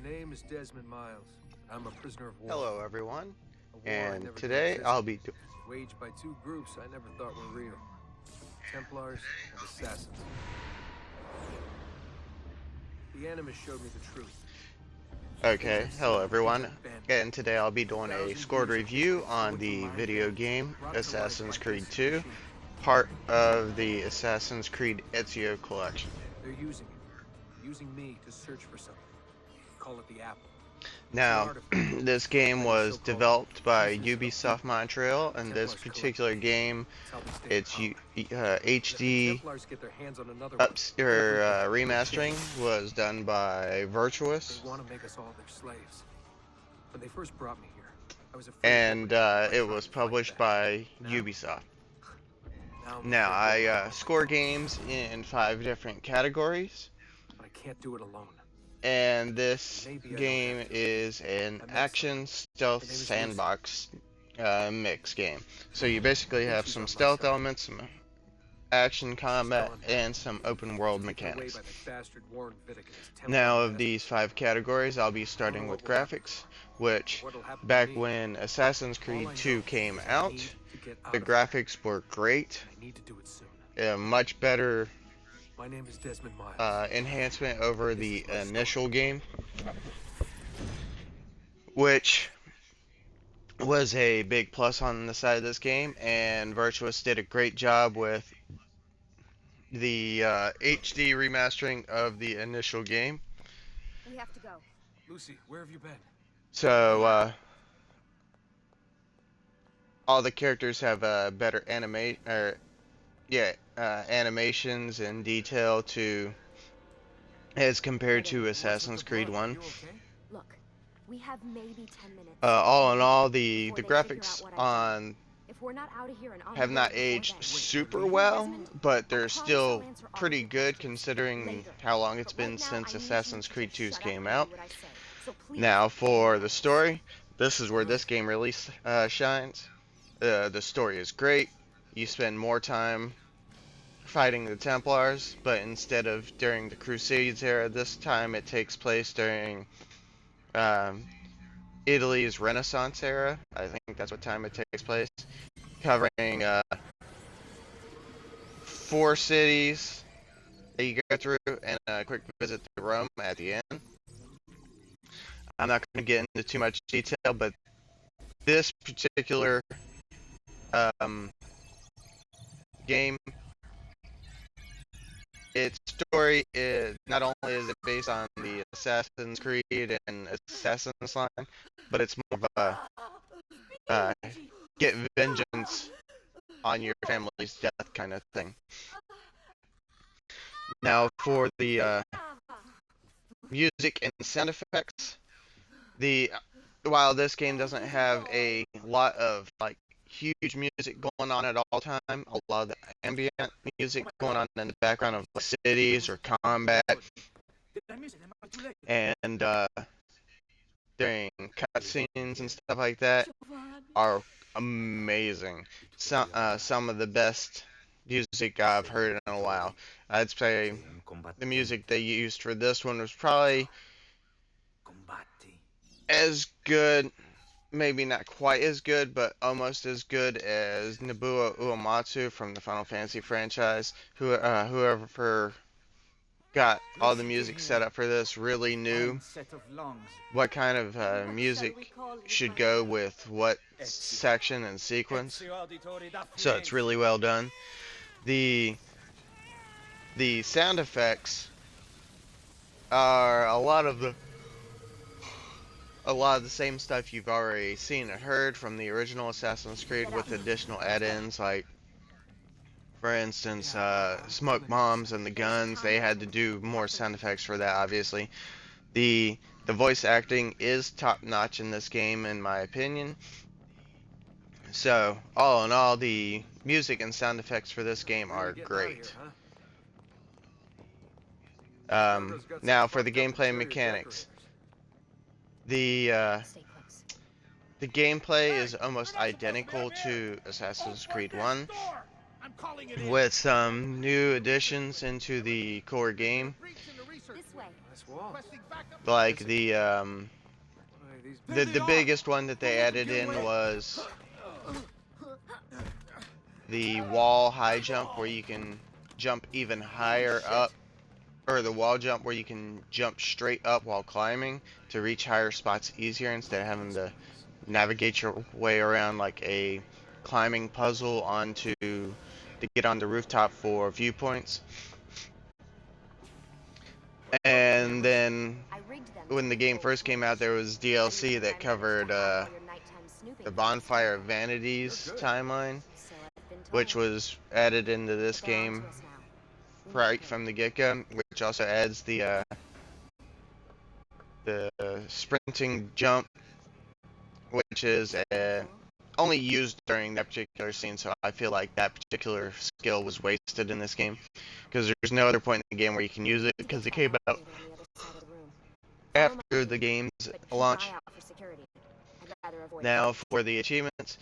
name is Desmond Miles. I'm a prisoner of war. Hello everyone, A war I and never knew today existed, I'll be waged by two groups I never thought were real. Templars and Assassins. The Animus showed me the truth. Things okay. I've Hello seen, things everyone, I've been. and today I'll be doing a 1,000 scored years of review history on stored from the my video hands, game brought to life by Assassin's Creed basic 2, machine. part of the Assassin's Creed Ezio collection. They're using me to search for something. Call it the Apple. It's an Now, artifact, this game made of was so-called developed by pieces of Ubisoft people Montreal, the and this Templars collect. particular game, It's how they stay in its power. And if the HD Templars get their hands on another one, or everything will remastering change. was done by They Virtuous, want to make us all their slaves. When they first brought me here, I was afraid they and would kill me if I it tried was to fight published back. by Now, Ubisoft. now I'm Now, afraid they won't I let me. score games in 5 different categories, But I can't do it alone. and this Maybe I don't have game to. is an I met someone. action stealth Her name is Lucy. sandbox mix game. So you basically I think have she's some on my stealth side. elements, some action She's combat, gone now, and some open world taken away mechanics. by that bastard Warren Vidic and his Templar Now, of these ambassadors. 5 categories, I'll be I don't know starting what with will happen to graphics, her, or which what'll happen to back me. when Assassin's All Creed I 2 know came is I need out, to get the out of here, graphics were great, and I need to do it soon. much better My name is Desmond Miles. enhancement over This is the my story. initial game, which was a big plus on the side of this game, and Virtuous did a great job with the HD remastering of the initial game. We have to go. Lucy, where have you been? So all the characters have better animations and detail to as compared to What's with Assassin's the Creed blood? Are 1. you okay? Look, we have maybe 10 minutes. All in all, the before they figure graphics out what I've done. on If we're not out of here and on have the road not before aged then. Wait, they're super leaving? well, Desmond, but I they're promise I'll still answer all of pretty your good questions considering later. how long it's But right been now, since I need you Assassin's to Creed just 2's shut up came and do out. what I say. So please, Now, stay for out the of this. story, this is where All right. this game really shines. The story is great. You spend more time fighting the Templars, but instead of during the Crusades era, this time it takes place during um, Italy's Renaissance era. I think that's what time it takes place, covering 4 cities that you go through and a quick visit to Rome at the end. I'm not going to get into too much detail, but this particular um, game, its story is not only is it based on the Assassin's Creed and Assassin's line, but it's more of a get vengeance on your family's death kind of thing. Now, for the music and sound effects, the while this game doesn't have a lot of like huge music going on at all time, a lot of the ambient music going on in the background of cities or combat, and during cutscenes and stuff like that are amazing. Some of the best music I've heard in a while. I'd say the music they used for this one was probably as good, maybe not quite as good, but almost as good as Nobuo Uematsu from the Final Fantasy franchise. Whoever got all the music set up for this really knew what kind of music should go with what section and sequence. So it's really well done. The the sound effects are a lot of the same stuff you've already seen and heard from the original Assassin's Creed with additional add-ins like, for instance, smoke bombs and the guns. They had to do more sound effects for that, obviously. The the voice acting is top notch in this game, in my opinion. So, all in all, the music and sound effects for this game Really are getting out of here, great. huh? This cargo's got some Now, for the fucked up gameplay interior mechanics, decorators. the uh, Stay close. the gameplay is almost identical to Assassin's Creed 1, with some new additions into the core game. This way. Nice wall. Like the Hey, the biggest one that they added in was the wall high jump, where you can jump even higher up, or the wall jump where you can jump straight up while climbing to reach higher spots easier instead of having to navigate your way around like a climbing puzzle to get on the rooftop for viewpoints. And then I rigged them when to the be game full first came out, there was DLC that covered the Bonfire of Vanities timeline, which was added into this game right from the get-go, which also adds the sprinting jump, which is only used during that particular scene, so I feel like that particular skill was wasted in this game, because there's no other point in the game where you can use it, because it came out after the game's launch. Now, for the achievements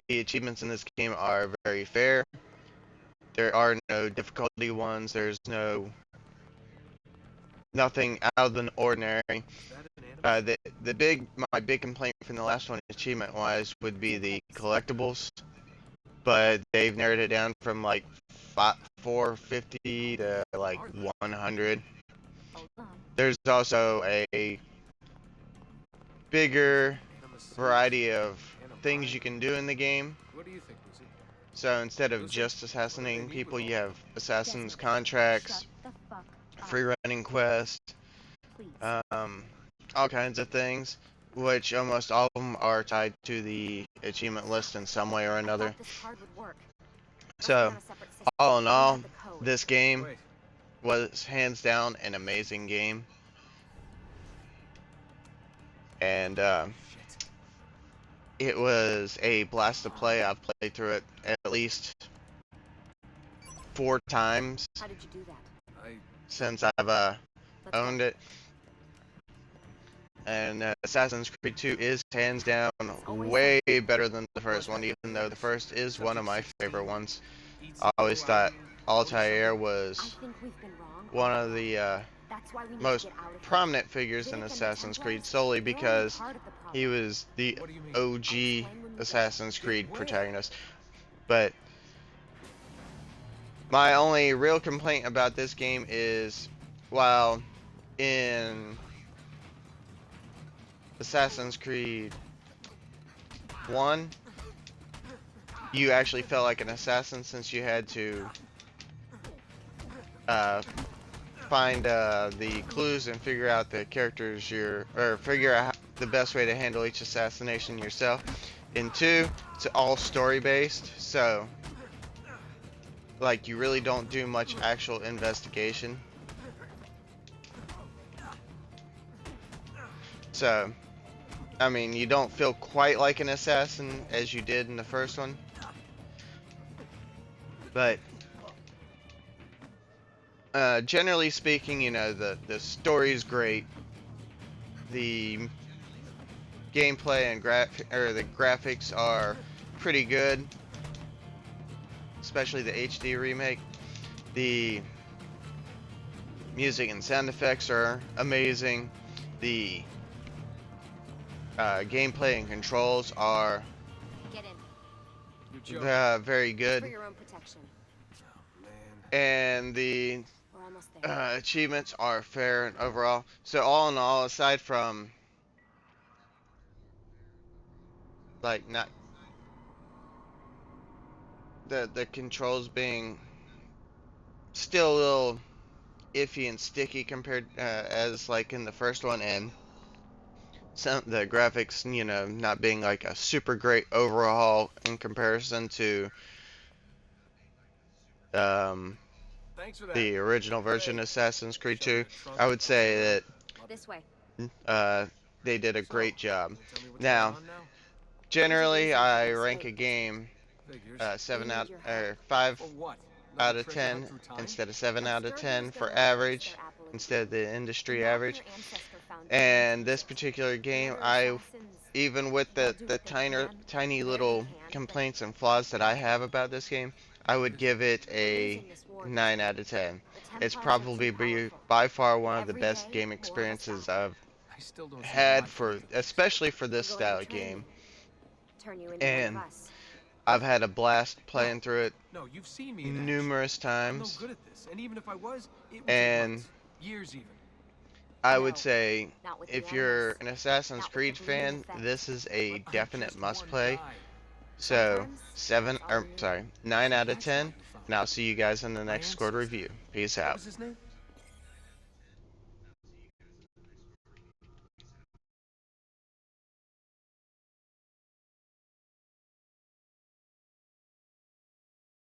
in this game are very fair. There are no difficulty ones. There's nothing out of the ordinary. My big complaint from the last one, achievement wise, would be the collectibles, but they've narrowed it down from like 450 to like 100. There's also a bigger variety of things you can do in the game. What do you think, Lucy? So instead of just assassinating people, you have assassins contracts, free running quests, all kinds of things, which almost all of them are tied to the achievement list in some way or another. So, all in all, this game Wait. was hands down an amazing game. And Shit. it was a blast to play. I've played through it at least 4 times How did you do that? since I've owned it. And Assassin's Creed 2 is hands down way better than the first one, even though the first is one of my favorite ones. I always thought Altair was one of the most prominent figures in Assassin's Creed, solely because he was the OG Assassin's Creed protagonist. But my only real complaint about this game is, while in Assassin's Creed 1, you actually felt like an assassin, since you had to find the clues and figure out the characters figure out the best way to handle each assassination yourself. In 2, it's all story based, so like you really don't do much actual investigation. So, I mean, you don't feel quite like an assassin as you did in the first one. But generally speaking, you know, the story's great. The gameplay and the graphics are pretty good, especially the HD remake. The music and sound effects are amazing. The gameplay and controls are very good. For your own protection. And the We're almost there. achievements are fair and overall. So all in all, aside from like not the controls being still a little iffy and sticky compared as like in the first one, and the graphics, you know, not being like a super great overhaul in comparison to Thanks for that. the original version of Assassin's Creed 2, I would say This way. that they did a great job. Now, generally, I rank a game 5 out of 10 instead of 7 out of 10 for average, instead of the industry average. And this particular game, even with the tiny little complaints and flaws that I have about this game, I would give it a 9 out of 10. The It's Templars are probably too powerful. by far one of the Every best day, game more of us experiences die. I've I still don't see how I had can for, make it this. especially for this We're going style to of train game. you. Turn you into one And of us. I've had a blast playing through it No, you've seen me in action. numerous I'm no times. good at this, and even if I was, it would And take months, years even. I No, would say, not with if the you're animals. an Assassin's Not with Creed the bleeding fan, effect. this is a But I'm definite just must one play. guy. So, Sometimes that's all you need. 9 So out of that's why 10, you found and I'll see you guys in the my next squad ancestor. review. Peace What out. was his name?